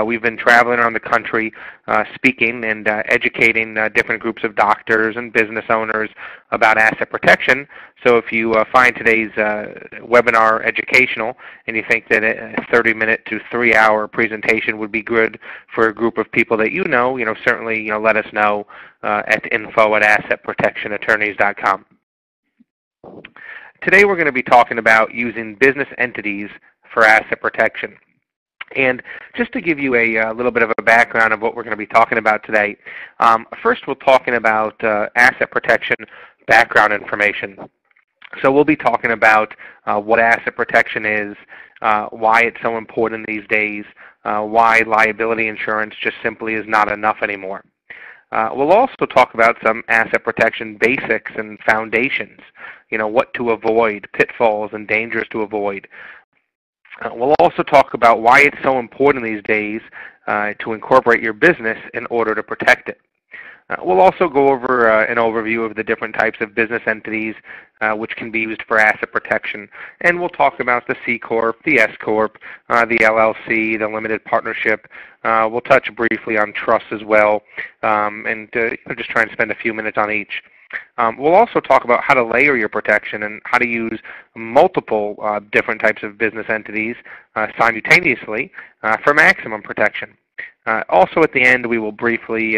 we've been traveling around the country speaking and educating different groups of doctors and business owners about asset protection. So if you find today's webinar educational and you think that a 30-minute to 3-hour presentation would be good for a group of people that you know, certainly let us know at info@assetprotectionattorneys.com. Today we're going to be talking about using business entities for asset protection. And just to give you a little bit of a background of what we're going to be talking about today, first we're talking about asset protection background information. So we'll be talking about what asset protection is, why it's so important these days, why liability insurance just simply is not enough anymore. We'll also talk about some asset protection basics and foundations, what to avoid, pitfalls and dangers to avoid. We'll also talk about why it's so important these days to incorporate your business in order to protect it. We'll also go over an overview of the different types of business entities which can be used for asset protection. And we'll talk about the C Corp, the S Corp, the LLC, the limited partnership. We'll touch briefly on trusts as well, and just try and spend a few minutes on each. We'll also talk about how to layer your protection and how to use multiple different types of business entities simultaneously for maximum protection. Also at the end, we will briefly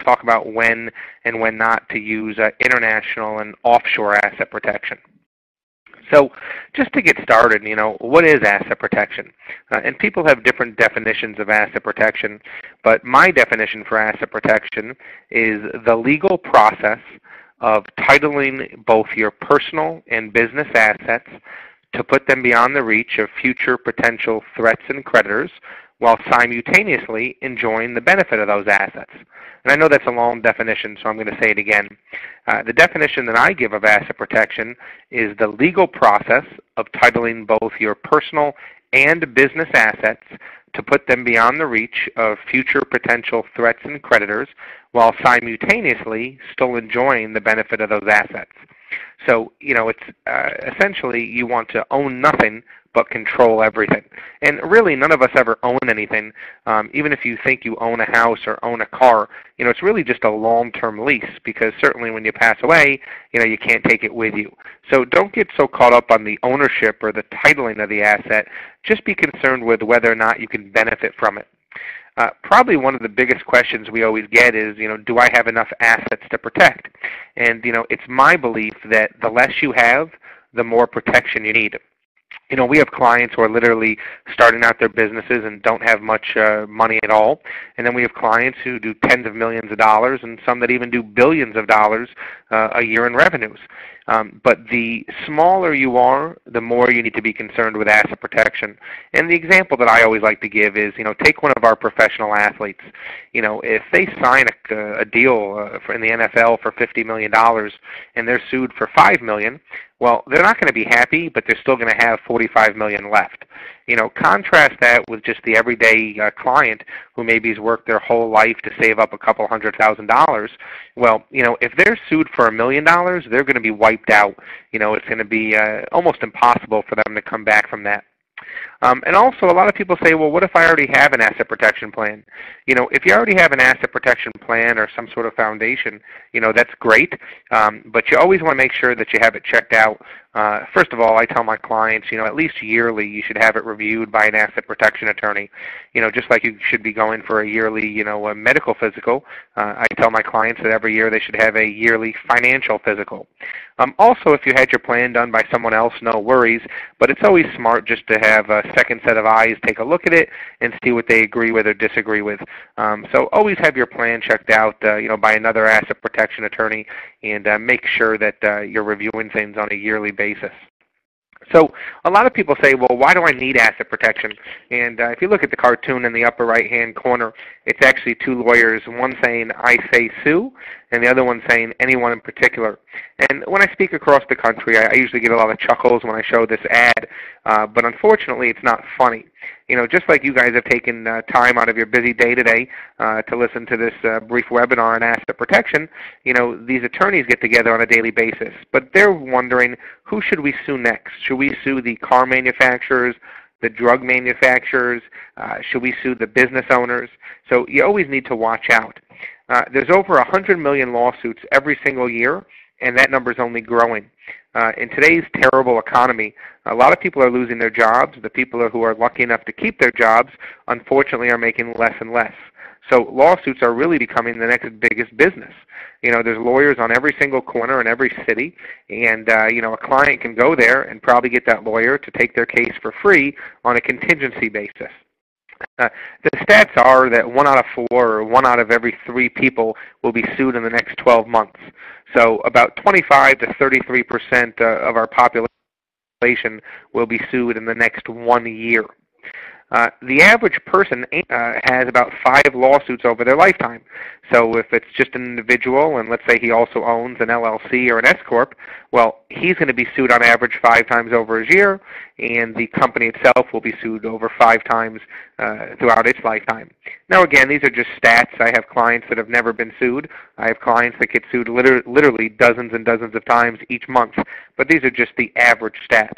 talk about when and when not to use international and offshore asset protection. So just to get started, what is asset protection? And people have different definitions of asset protection, but my definition for asset protection is the legal process of titling both your personal and business assets to put them beyond the reach of future potential threats and creditors while simultaneously enjoying the benefit of those assets. And I know that's a long definition, so I'm going to say it again. The definition that I give of asset protection is the legal process of titling both your personal and business assets to put them beyond the reach of future potential threats and creditors while simultaneously still enjoying the benefit of those assets. So, it's essentially you want to own nothing but control everything. And really, none of us ever own anything. Even if you think you own a house or own a car, it's really just a long-term lease, because certainly when you pass away, you can't take it with you. So don't get so caught up on the ownership or the titling of the asset. Just be concerned with whether or not you can benefit from it. Probably one of the biggest questions we always get is, do I have enough assets to protect? And, it's my belief that the less you have, the more protection you need. We have clients who are literally starting out their businesses and don't have much money at all. And then we have clients who do tens of millions of dollars and some that even do billions of dollars a year in revenues. But the smaller you are, the more you need to be concerned with asset protection. And the example that I always like to give is, take one of our professional athletes. If they sign a deal in the NFL for $50 million and they're sued for $5 million, well, they're not going to be happy, but they're still going to have $45 million left. Contrast that with just the everyday client who maybe has worked their whole life to save up a couple $100,000. Well, if they're sued for $1 million, they're going to be wiped out. It's going to be almost impossible for them to come back from that. And also, a lot of people say, well, what if I already have an asset protection plan? If you already have an asset protection plan or some sort of foundation, that's great. But you always want to make sure that you have it checked out. First of all, I tell my clients, at least yearly, you should have it reviewed by an asset protection attorney. Just like you should be going for a yearly, a medical physical. I tell my clients that every year they should have a yearly financial physical. Also, if you had your plan done by someone else, no worries, but it's always smart just to have a second set of eyes take a look at it and see what they agree with or disagree with. So always have your plan checked out by another asset protection attorney, and make sure that you're reviewing things on a yearly basis. So a lot of people say, well, why do I need asset protection? And if you look at the cartoon in the upper right-hand corner, it's actually two lawyers, one saying, I say sue, and the other one saying, anyone in particular. And when I speak across the country, I usually get a lot of chuckles when I show this ad, but unfortunately it's not funny. Just like you guys have taken time out of your busy day today to listen to this brief webinar on asset protection, these attorneys get together on a daily basis. But they're wondering, who should we sue next? Should we sue the car manufacturers, the drug manufacturers? Should we sue the business owners? So you always need to watch out. There's over 100 million lawsuits every single year, and that number is only growing. In today's terrible economy, a lot of people are losing their jobs. The people who are lucky enough to keep their jobs, unfortunately, are making less and less. So lawsuits are really becoming the next biggest business. There's lawyers on every single corner in every city, and a client can go there and probably get that lawyer to take their case for free on a contingency basis. The stats are that 1 out of 4 or 1 out of every 3 people will be sued in the next 12 months. So about 25 to 33% of our population will be sued in the next 1 year. The average person has about 5 lawsuits over their lifetime. So if it's just an individual, and let's say he also owns an LLC or an S-Corp, well, he's going to be sued on average 5 times over his year, and the company itself will be sued over 5 times throughout its lifetime. Now again, these are just stats. I have clients that have never been sued. I have clients that get sued literally dozens and dozens of times each month, but these are just the average stats.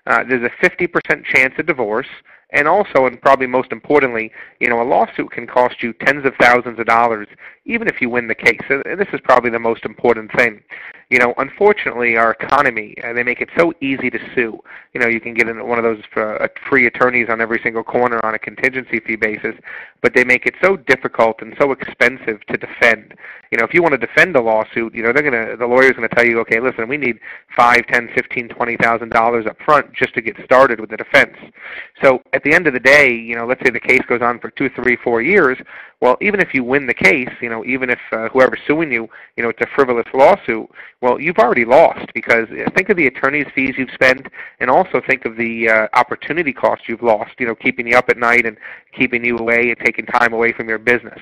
There's a 50% chance of divorce, and also, and probably most importantly, a lawsuit can cost you tens of thousands of dollars, even if you win the case. And this is probably the most important thing. Unfortunately, our economy, they make it so easy to sue. You can get one of those free attorneys on every single corner on a contingency fee basis, but they make it so difficult and so expensive to defend. If you want to defend a lawsuit, the lawyer's going to tell you, okay, listen, we need $5, $10, $15, $20,000 up front just to get started with the defense. So at the end of the day, let's say the case goes on for 2, 3, 4 years. Well, even if you win the case, even if whoever's suing you, it's a frivolous lawsuit, well, you've already lost, because think of the attorney's fees you've spent, and also think of the opportunity cost you've lost, keeping you up at night and keeping you away and taking time away from your business.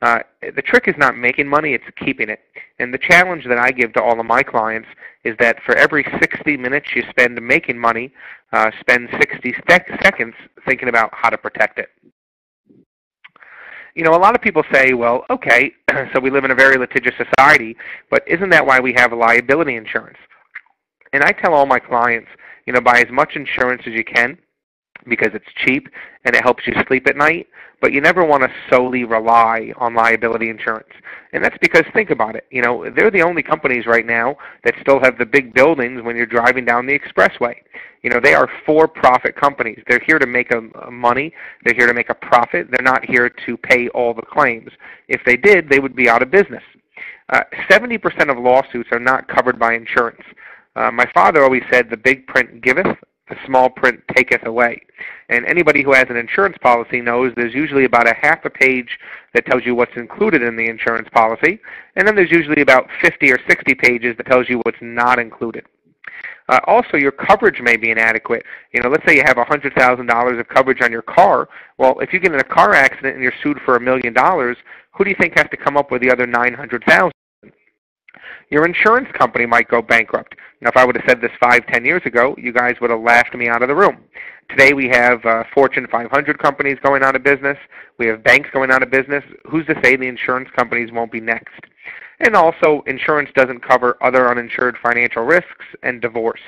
The trick is not making money, it's keeping it. And the challenge that I give to all of my clients is that for every 60 minutes you spend making money, spend 60 seconds thinking about how to protect it. A lot of people say, well, okay, so we live in a very litigious society, but isn't that why we have liability insurance? And I tell all my clients, buy as much insurance as you can, because it's cheap and it helps you sleep at night, but you never want to solely rely on liability insurance. And that's because, think about it, they're the only companies right now that still have the big buildings when you're driving down the expressway. They are for-profit companies. They're here to make money. They're here to make a profit. They're not here to pay all the claims. If they did, they would be out of business. 70% of lawsuits are not covered by insurance. My father always said, the big print giveth, the small print taketh away. And anybody who has an insurance policy knows there's usually about a half a page that tells you what's included in the insurance policy, and then there's usually about 50 or 60 pages that tells you what's not included. Also, your coverage may be inadequate. Let's say you have $100,000 of coverage on your car. Well, if you get in a car accident and you're sued for $1 million, who do you think has to come up with the other $900,000? Your insurance company might go bankrupt. Now, if I would have said this 5, 10 years ago, you guys would have laughed me out of the room. Today we have Fortune 500 companies going out of business. We have banks going out of business. Who's to say the insurance companies won't be next? And also, insurance doesn't cover other uninsured financial risks and divorce.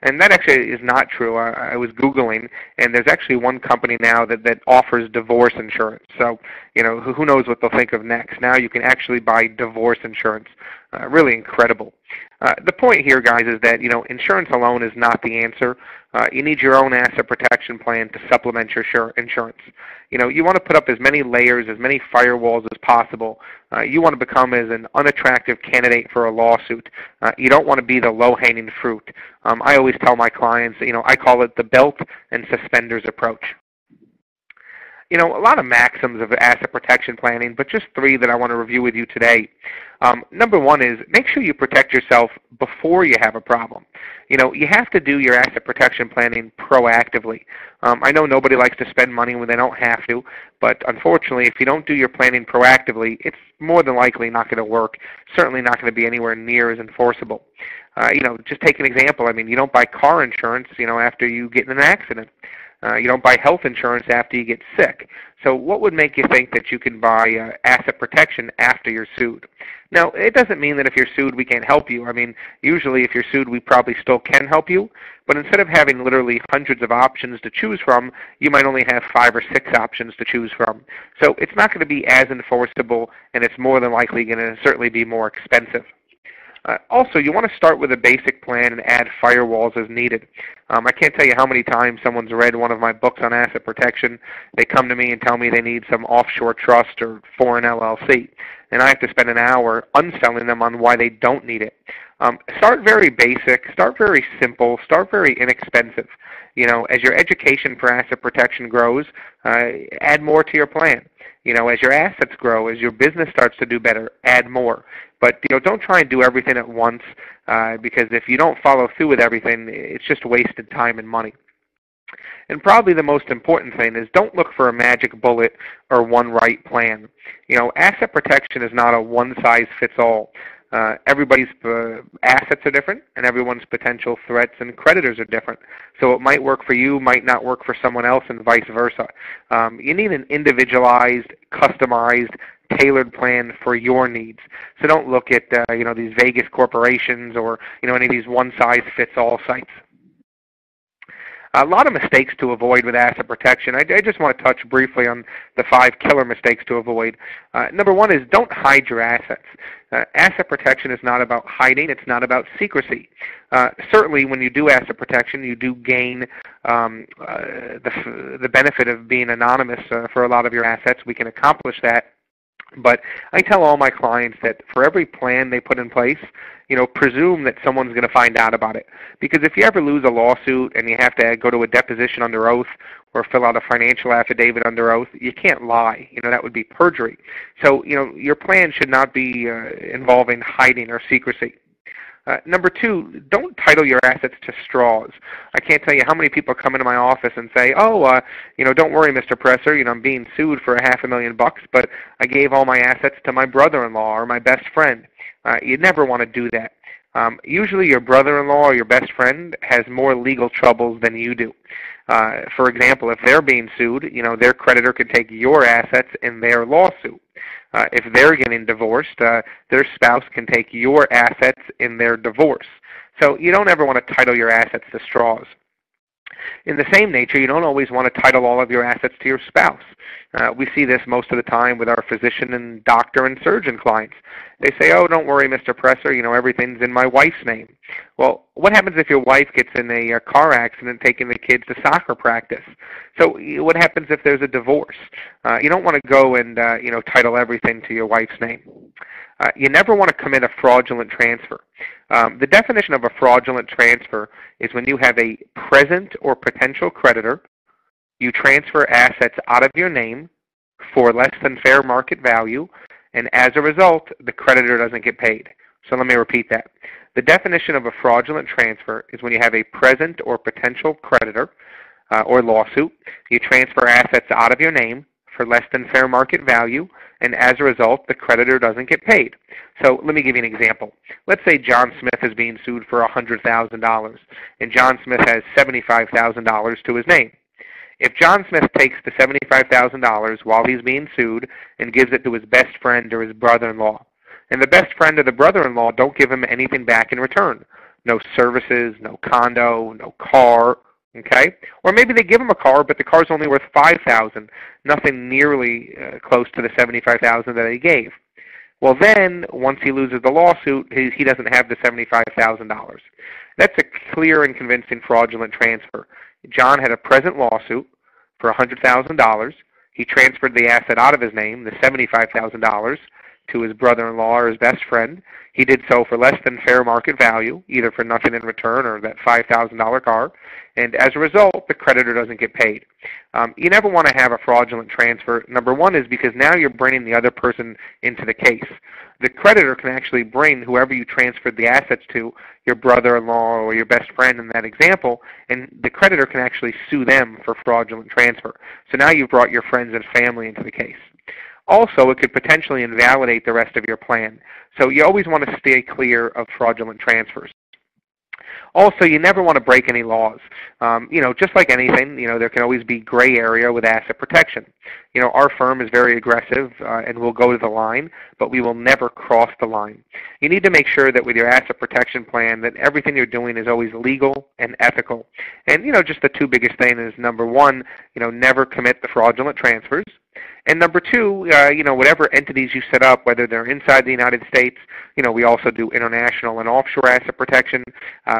And that actually is not true. I was Googling, and there's actually one company now that offers divorce insurance. So, who knows what they'll think of next. Now you can actually buy divorce insurance. Really incredible. The point here, guys, is that, insurance alone is not the answer. You need your own asset protection plan to supplement your insurance. You want to put up as many layers, as many firewalls as possible. You want to become as an unattractive candidate for a lawsuit. You don't want to be the low-hanging fruit. I always tell my clients, I call it the belt and suspenders approach. A lot of maxims of asset protection planning, but just 3 that I want to review with you today. Number 1 is make sure you protect yourself before you have a problem. You have to do your asset protection planning proactively. I know nobody likes to spend money when they don't have to, but unfortunately, if you don't do your planning proactively, it's more than likely not going to work, certainly not going to be anywhere near as enforceable. Just take an example. You don't buy car insurance, after you get in an accident. You don't buy health insurance after you get sick. So what would make you think that you can buy asset protection after you're sued? Now, it doesn't mean that if you're sued, we can't help you. I mean, usually if you're sued, we probably still can help you. But instead of having literally hundreds of options to choose from, you might only have 5 or 6 options to choose from. So it's not going to be as enforceable, and it's more than likely going to certainly be more expensive. Also, you want to start with a basic plan and add firewalls as needed. I can't tell you how many times someone's read one of my books on asset protection. They come to me and tell me they need some offshore trust or foreign LLC, and I have to spend an hour unselling them on why they don't need it. Start very basic, start very simple, start very inexpensive. As your education for asset protection grows, add more to your plan. As your assets grow, as your business starts to do better, add more. But don't try and do everything at once, because if you don't follow through with everything, it's just wasted time and money. And probably the most important thing is don't look for a magic bullet or one right plan. Asset protection is not a one-size-fits-all. Everybody's assets are different, and everyone's potential threats and creditors are different. So it might work for you, might not work for someone else, and vice versa. You need an individualized, customized, tailored plan for your needs. So don't look at these Vegas corporations or any of these one-size-fits-all sites. A lot of mistakes to avoid with asset protection. I just want to touch briefly on the 5 killer mistakes to avoid. Number 1 is don't hide your assets. Asset protection is not about hiding. It's not about secrecy. Certainly, when you do asset protection, you do gain the benefit of being anonymous for a lot of your assets. We can accomplish that. But I tell all my clients that for every plan they put in place, presume that someone's going to find out about it. Because if you ever lose a lawsuit and you have to go to a deposition under oath or fill out a financial affidavit under oath, you can't lie. That would be perjury. So, your plan should not be involving hiding or secrecy. Number 2, don't title your assets to straws. I can't tell you how many people come into my office and say, don't worry, Mr. Presser, I'm being sued for $500,000, but I gave all my assets to my brother-in-law or my best friend. You never want to do that. Usually your brother-in-law or your best friend has more legal troubles than you do. For example, if they're being sued, their creditor could take your assets in their lawsuit. If they're getting divorced, their spouse can take your assets in their divorce. So you don't ever want to title your assets to straws. In the same nature, you don't always want to title all of your assets to your spouse. We see this most of the time with our physician and doctor and surgeon clients. They say, don't worry, Mr. Presser, everything's in my wife's name. Well, what happens if your wife gets in a car accident taking the kids to soccer practice? So what happens if there's a divorce? You don't want to go and title everything to your wife's name. You never want to commit a fraudulent transfer. The definition of a fraudulent transfer is when you have a present or potential creditor, you transfer assets out of your name for less than fair market value, and as a result, the creditor doesn't get paid. So let me repeat that. The definition of a fraudulent transfer is when you have a present or potential creditor or lawsuit, you transfer assets out of your name for less than fair market value, and as a result, the creditor doesn't get paid. So let me give you an example. Let's say John Smith is being sued for $100,000, and John Smith has $75,000 to his name. If John Smith takes the $75,000 while he's being sued and gives it to his best friend or his brother-in-law, and the best friend or the brother-in-law don't give him anything back in return, no services, no condo, no car, okay? Or maybe they give him a car, but the car's only worth $5,000, nothing nearly close to the $75,000 that he gave. Well, then, once he loses the lawsuit, he doesn't have the $75,000. That's a clear and convincing fraudulent transfer. John had a present lawsuit for $100,000. He transferred the asset out of his name, the $75,000, to his brother-in-law or his best friend. He did so for less than fair market value, either for nothing in return or that $5,000 car. And as a result, the creditor doesn't get paid. You never want to have a fraudulent transfer. Number 1 is because now you're bringing the other person into the case. The creditor can actually bring whoever you transferred the assets to, your brother-in-law or your best friend in that example, and the creditor can actually sue them for fraudulent transfer. So now you've brought your friends and family into the case. Also, it could potentially invalidate the rest of your plan. So you always want to stay clear of fraudulent transfers. Also, you never want to break any laws. Just like anything, there can always be gray area with asset protection. Our firm is very aggressive and will go to the line, but we will never cross the line. You need to make sure that with your asset protection plan that everything you're doing is always legal and ethical. And, just the two biggest things is, number one, never commit the fraudulent transfers. And number two, whatever entities you set up, whether they're inside the United States, we also do international and offshore asset protection.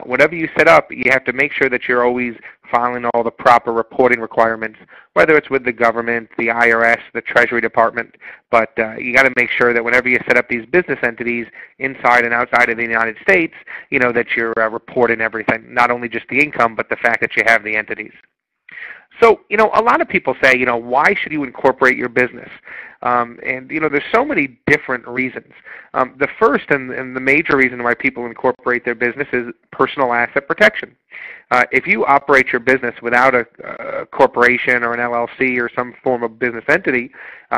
Whatever you set up, you have to make sure that you're always following all the proper reporting requirements, whether it's with the government, the IRS, the Treasury Department. But you got to make sure that whenever you set up these business entities inside and outside of the United States, that you're reporting everything, not only just the income, but the fact that you have the entities. So, a lot of people say, why should you incorporate your business? There's so many different reasons. The first and the major reason why people incorporate their business is personal asset protection. If you operate your business without a corporation or an LLC or some form of business entity,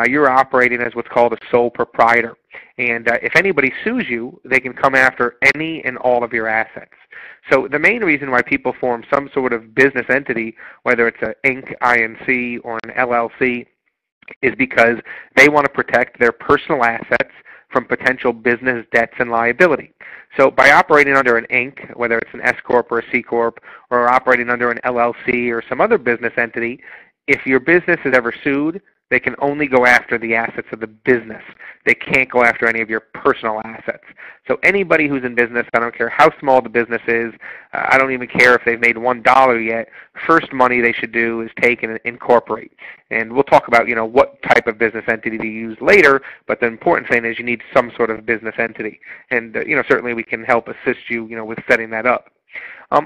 you're operating as what's called a sole proprietor. And if anybody sues you, they can come after any and all of your assets. So the main reason why people form some sort of business entity, whether it's an Inc., INC, or an LLC, is because they want to protect their personal assets from potential business debts and liability. So by operating under an Inc., whether it's an S Corp or a C Corp, or operating under an LLC or some other business entity, if your business is ever sued, they can only go after the assets of the business. They can't go after any of your personal assets. So anybody who's in business, I don't care how small the business is, I don't even care if they've made $1 yet, first money they should do is take and incorporate. And we'll talk about, what type of business entity to use later, but the important thing is you need some sort of business entity. And, certainly we can help assist you, with setting that up.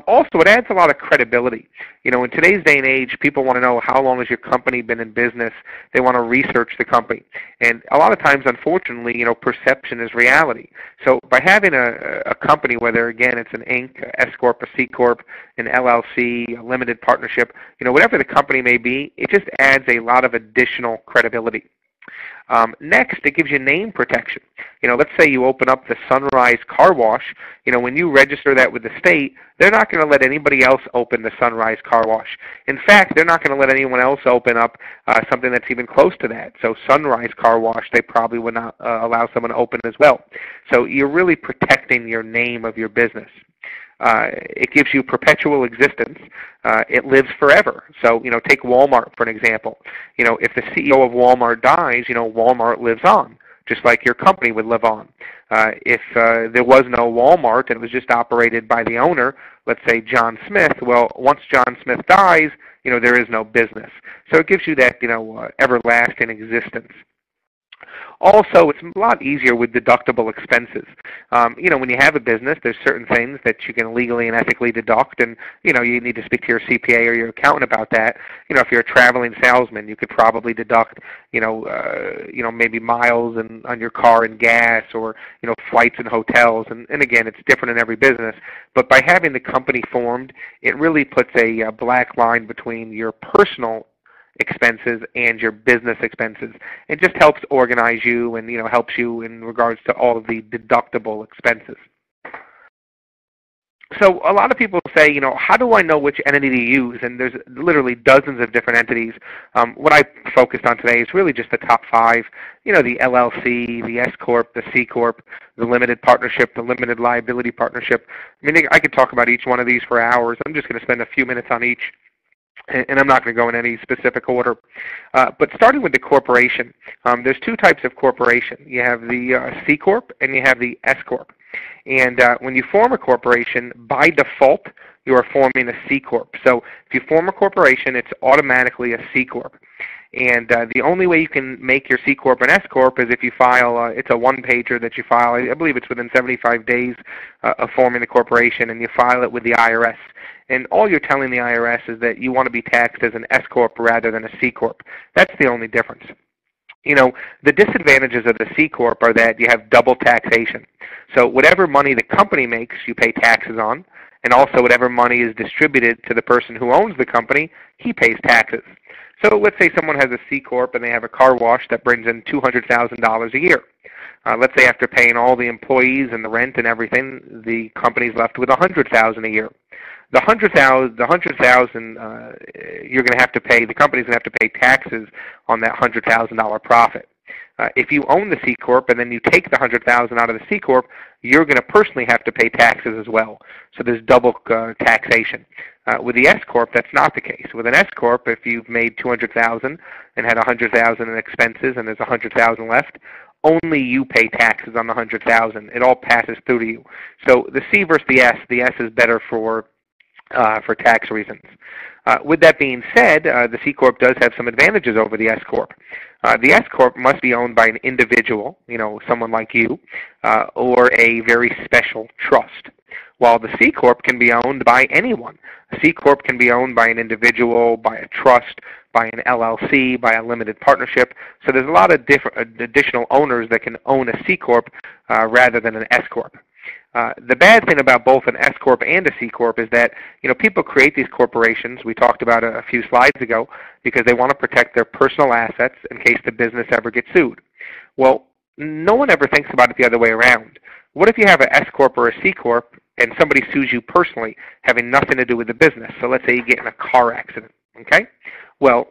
Also, it adds a lot of credibility. In today's day and age, people want to know how long has your company been in business. They want to research the company. And a lot of times, unfortunately, perception is reality. So by having a company, whether, again, it's an Inc., S Corp, a C Corp, an LLC, a limited partnership, whatever the company may be, it just adds a lot of additional credibility. Next, it gives you name protection. Let's say you open up the Sunrise Car Wash. When you register that with the state, they're not going to let anybody else open the Sunrise Car Wash. In fact, they're not going to let anyone else open up something that's even close to that. So Sunrise Car Wash, they probably would not allow someone to open as well. So you're really protecting your name of your business. It gives you perpetual existence. It lives forever. So, take Walmart for an example. If the CEO of Walmart dies, Walmart lives on, just like your company would live on. If there was no Walmart and it was just operated by the owner, let's say John Smith, well, once John Smith dies, there is no business. So it gives you that, everlasting existence. Also, it's a lot easier with deductible expenses. When you have a business, there's certain things that you can legally and ethically deduct, and, you need to speak to your CPA or your accountant about that. If you're a traveling salesman, you could probably deduct, maybe miles on your car and gas, or, flights and hotels. And again, it's different in every business. But by having the company formed, it really puts a black line between your personal expenses and your business expenses. It just helps organize you and helps you in regards to all of the deductible expenses. So a lot of people say, how do I know which entity to use? And there's literally dozens of different entities. What I focused on today is really just the top 5, the LLC, the S Corp, the C Corp, the limited partnership, the limited liability partnership. I mean, I could talk about each one of these for hours. I'm just going to spend a few minutes on each. And I'm not going to go in any specific order. But starting with the corporation, there's 2 types of corporation. You have the C Corp and you have the S Corp. And when you form a corporation, by default, you are forming a C Corp. So if you form a corporation, it's automatically a C Corp. And the only way you can make your C Corp an S Corp is if you file, it's a one-pager that you file, I believe it's within 75 days of forming the corporation, and you file it with the IRS. And all you're telling the IRS is that you want to be taxed as an S Corp rather than a C Corp. That's the only difference. The disadvantages of the C Corp are that you have double taxation. So whatever money the company makes, you pay taxes on, and also whatever money is distributed to the person who owns the company, he pays taxes. So let's say someone has a C Corp and they have a car wash that brings in $200,000 a year. Let's say after paying all the employees and the rent and everything, the company's left with $100,000 a year. The $100,000 you're going to have to pay. The company's going to have to pay taxes on that $100,000 profit. If you own the C corp and then you take the $100,000 out of the C corp, you're going to personally have to pay taxes as well. So there's double taxation. With the S corp, that's not the case. With an S corp, if you've made $200,000 and had $100,000 in expenses and there's $100,000 left, only you pay taxes on the $100,000. It all passes through to you. So the C versus the S is better for tax reasons. With that being said, the C corp does have some advantages over the S corp. The S corp must be owned by an individual, someone like you, or a very special trust, while the C corp can be owned by anyone. A C corp can be owned by an individual, by a trust, by an LLC, by a limited partnership. So there's a lot of different additional owners that can own a C corp rather than an S corp. The bad thing about both an S corp and a C corp is that people create these corporations. We talked about it a few slides ago because they want to protect their personal assets in case the business ever gets sued. Well, no one ever thinks about it the other way around. What if you have an S corp or a C corp and somebody sues you personally, having nothing to do with the business? So let's say you get in a car accident. Okay? Well,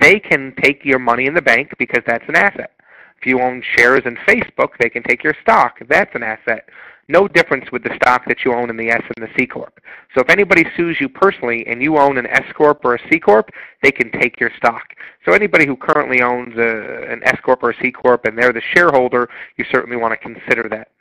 they can take your money in the bank because that's an asset. If you own shares in Facebook, they can take your stock. That's an asset. No difference with the stock that you own in the S and the C corp. So if anybody sues you personally and you own an S corp or a C corp, they can take your stock. So anybody who currently owns an S corp or a C corp and they're the shareholder, you certainly want to consider that.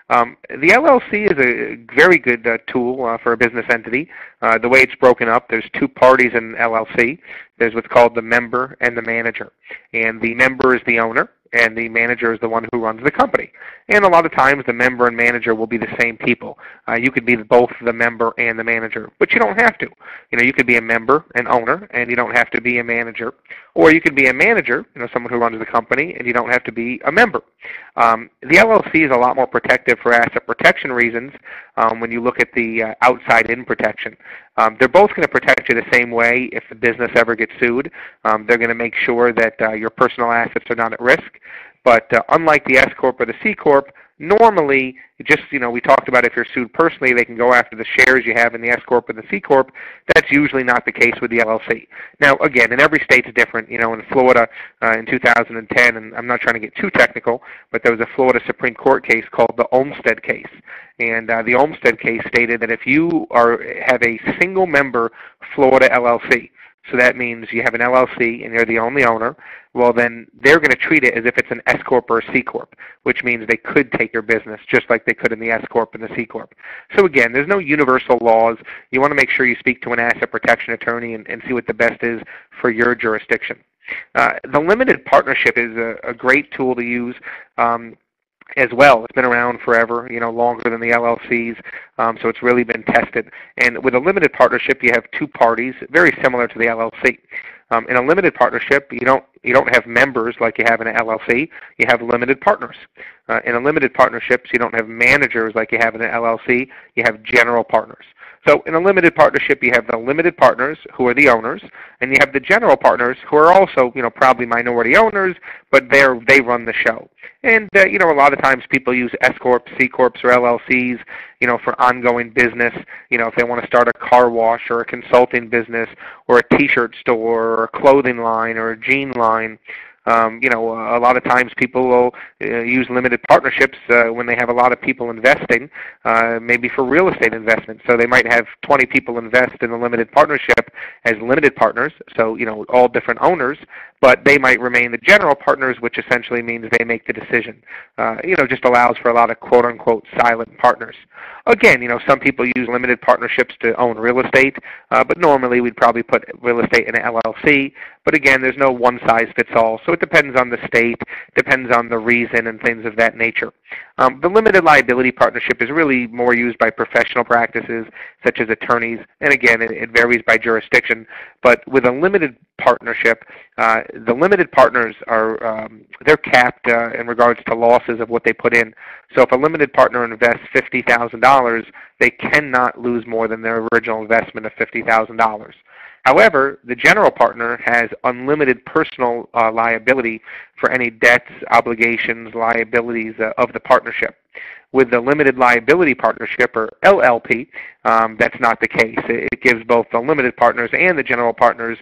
The LLC is a very good tool for a business entity. The way it's broken up, there's two parties in LLC. There's what's called the member and the manager. And the member is the owner, and the manager is the one who runs the company. And a lot of times the member and manager will be the same people. You could be both the member and the manager, but you don't have to. You could be a member and owner, and you don't have to be a manager. Or you could be a manager, someone who runs the company, and you don't have to be a member. The LLC is a lot more protective for asset protection reasons when you look at the outside-in protection. They're both going to protect you the same way if the business ever gets sued. They're going to make sure that your personal assets are not at risk. But unlike the S corp or the C corp, normally, we talked about if you're sued personally, they can go after the shares you have in the S corp and the C corp. That's usually not the case with the LLC. Now, again, in every state's different. In Florida in 2010, and I'm not trying to get too technical, but there was a Florida Supreme Court case called the Olmstead case. And the Olmstead case stated that if you have a single member Florida LLC, so that means you have an LLC and you're the only owner, well then they're going to treat it as if it's an S corp or a C corp, which means they could take your business just like they could in the S corp and the C corp. So again, there's no universal laws. You want to make sure you speak to an asset protection attorney and see what the best is for your jurisdiction. The limited partnership is a great tool to use. As well. It's been around forever, longer than the LLCs, so it's really been tested. And with a limited partnership, you have two parties, very similar to the LLC. In a limited partnership, you don't have members like you have in an LLC. You have limited partners. In a limited partnerships, you don't have managers like you have in an LLC. You have general partners. So in a limited partnership, you have the limited partners who are the owners, and you have the general partners who are also, probably minority owners, but they run the show. And a lot of times people use S corps, C corps, or LLCs, for ongoing business. If they want to start a car wash or a consulting business or a T-shirt store or a clothing line or a jean line. A lot of times people will use limited partnerships when they have a lot of people investing, maybe for real estate investment. So they might have 20 people invest in a limited partnership as limited partners, so all different owners, but they might remain the general partners, which essentially means they make the decision. Just allows for a lot of quote-unquote silent partners. Again, some people use limited partnerships to own real estate, but normally we'd probably put real estate in an LLC. But again, there's no one-size-fits-all, so it depends on the state, depends on the reason, and things of that nature. The limited liability partnership is really more used by professional practices, such as attorneys, and again, it varies by jurisdiction. But with a limited partnership, the limited partners they're capped in regards to losses of what they put in. So if a limited partner invests $50,000, they cannot lose more than their original investment of $50,000. However, the general partner has unlimited personal liability for any debts, obligations, liabilities of the partnership. With the limited liability partnership, or LLP, that's not the case. It gives both the limited partners and the general partners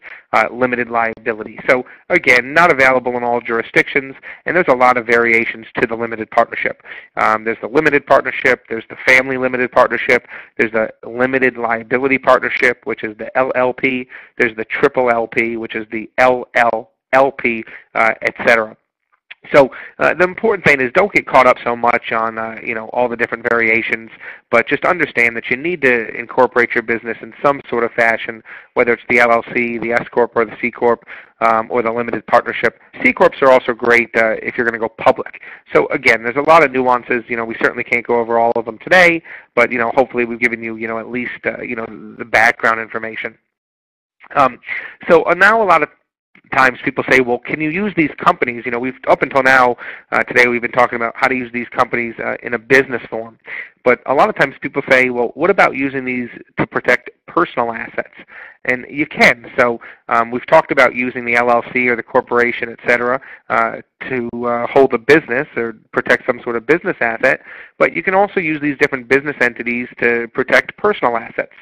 limited liability. So again, not available in all jurisdictions, and there's a lot of variations to the limited partnership. There's the limited partnership, there's the family limited partnership, there's the limited liability partnership, which is the LLP, there's the triple LP, which is the LLLP, etc. So the important thing is don't get caught up so much on all the different variations, but just understand that you need to incorporate your business in some sort of fashion, whether it's the LLC, the S corp, or the C corp, or the limited partnership. C corps are also great if you're going to go public. So again, there's a lot of nuances. We certainly can't go over all of them today, but hopefully we've given you at least the background information. So now a lot of times people say, well, can you use these companies? We've up until now, today we've been talking about how to use these companies in a business form. But a lot of times people say, well, what about using these to protect personal assets? And you can. So we've talked about using the LLC or the corporation, et cetera, to hold a business or protect some sort of business asset. But you can also use these different business entities to protect personal assets.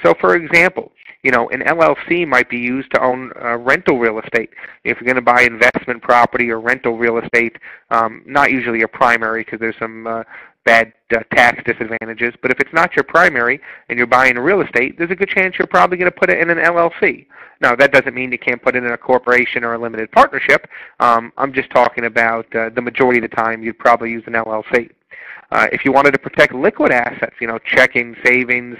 So for example, an LLC might be used to own rental real estate. If you're going to buy investment property or rental real estate, not usually your primary because there's some bad tax disadvantages, but if it's not your primary and you're buying real estate, there's a good chance you're probably going to put it in an LLC. Now, that doesn't mean you can't put it in a corporation or a limited partnership. I'm just talking about the majority of the time you'd probably use an LLC. If you wanted to protect liquid assets, checking, savings,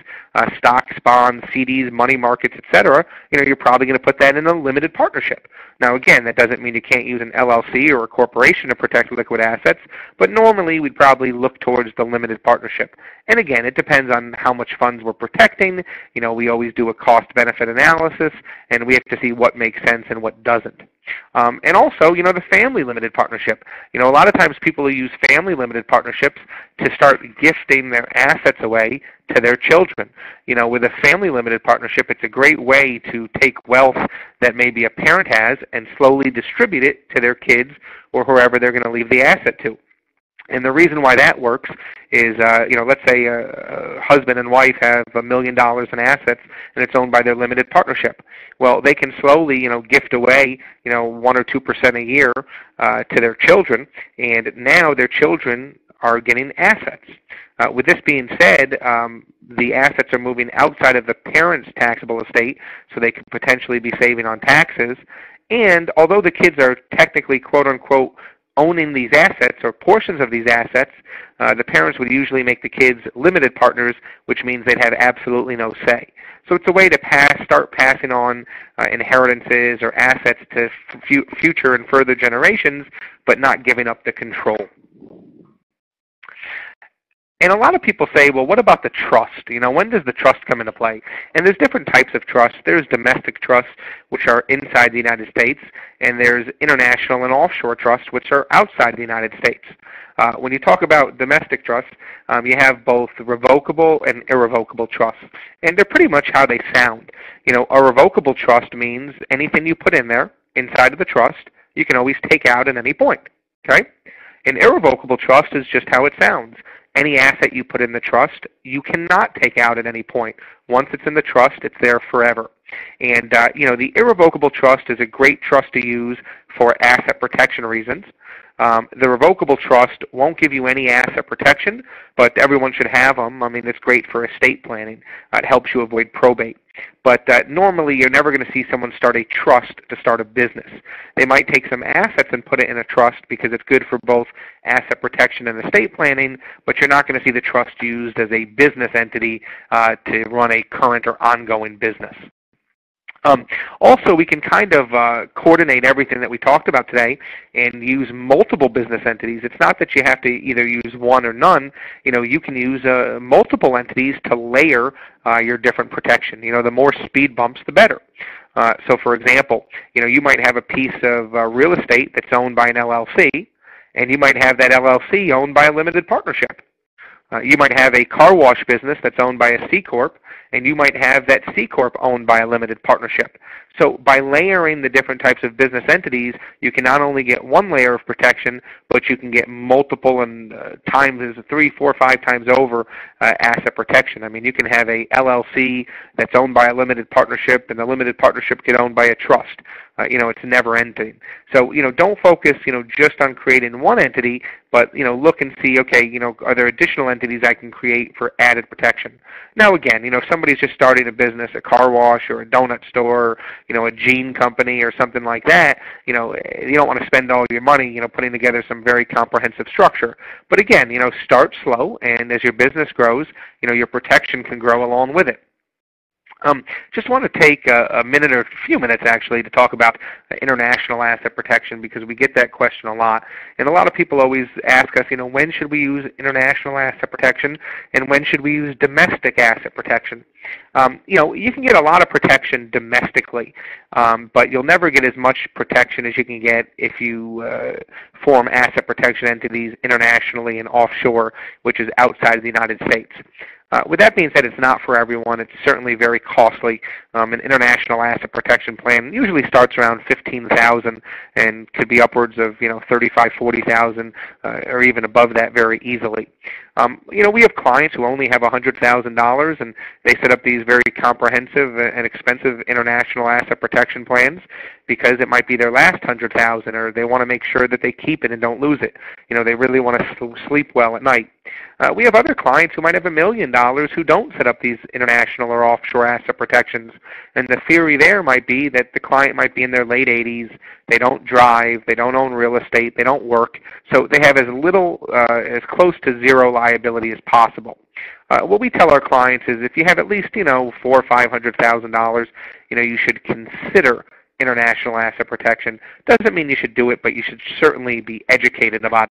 stocks, bonds, CDs, money markets, etc., you're probably going to put that in a limited partnership. Now, again, that doesn't mean you can't use an LLC or a corporation to protect liquid assets, but normally we'd probably look towards the limited partnership. And again, it depends on how much funds we're protecting. We always do a cost-benefit analysis, and we have to see what makes sense and what doesn't. And also, the family limited partnership. A lot of times people use family limited partnerships to start gifting their assets away to their children. With a family limited partnership, it's a great way to take wealth that maybe a parent has and slowly distribute it to their kids or whoever they're going to leave the asset to. And the reason why that works is, let's say a husband and wife have $1 million in assets and it's owned by their limited partnership. Well, they can slowly, gift away, 1 or 2% a year to their children, and now their children are getting assets. With this being said, the assets are moving outside of the parent's taxable estate, so they could potentially be saving on taxes. And although the kids are technically, quote-unquote, owning these assets or portions of these assets, the parents would usually make the kids limited partners, which means they'd have absolutely no say. So it's a way to start passing on inheritances or assets to future and further generations, but not giving up the control. And a lot of people say, well, what about the trust? When does the trust come into play? And there's different types of trusts. There's domestic trusts, which are inside the United States, and there's international and offshore trusts, which are outside the United States. When you talk about domestic trust, you have both revocable and irrevocable trusts, and they're pretty much how they sound. A revocable trust means anything you put in there inside of the trust, you can always take out at any point. Okay? An irrevocable trust is just how it sounds. Any asset you put in the trust, you cannot take out at any point. Once it's in the trust, it's there forever. And, the irrevocable trust is a great trust to use for asset protection reasons. The revocable trust won't give you any asset protection, but everyone should have them. It's great for estate planning. It helps you avoid probate. But normally, you're never going to see someone start a trust to start a business. They might take some assets and put it in a trust because it's good for both asset protection and estate planning, but you're not going to see the trust used as a business entity to run a current or ongoing business. Also, we can kind of coordinate everything that we talked about today and use multiple business entities. It's not that you have to either use one or none. You can use multiple entities to layer your different protection. The more speed bumps, the better. So, for example, you might have a piece of real estate that's owned by an LLC, and you might have that LLC owned by a limited partnership. You might have a car wash business that's owned by a C Corp, and you might have that C Corp owned by a limited partnership. So by layering the different types of business entities, you can not only get one layer of protection, but you can get multiple and times, 3, 4, 5 times over asset protection. I mean, you can have a LLC that's owned by a limited partnership, and the limited partnership get owned by a trust. It's never ending. So, don't focus, just on creating one entity, but, look and see, okay, are there additional entities I can create for added protection? Now, again, if somebody's just starting a business, a car wash or a donut store, a jean company or something like that, you don't want to spend all your money, putting together some very comprehensive structure. But again, start slow, and as your business grows, your protection can grow along with it. Just want to take a minute or a few minutes actually to talk about international asset protection, because we get that question a lot. And a lot of people always ask us, when should we use international asset protection and when should we use domestic asset protection? You can get a lot of protection domestically, but you'll never get as much protection as you can get if you form asset protection entities internationally and offshore, which is outside of the United States. With that being said, it's not for everyone. It's certainly very costly. An international asset protection plan usually starts around $15,000 and could be upwards of $35,000, $40,000, or even above that very easily. We have clients who only have $100,000, and they set up these very comprehensive and expensive international asset protection plans because it might be their last $100,000, or they want to make sure that they keep it and don't lose it. They really want to sleep well at night. We have other clients who might have $1 million who don't set up these international or offshore asset protections, and the theory there might be that the client might be in their late 80s, they don't drive, they don't own real estate, they don't work, so they have as close to zero liability as possible. What we tell our clients is if you have at least $400,000 or $500,000, you should consider international asset protection. Doesn't mean you should do it, but you should certainly be educated about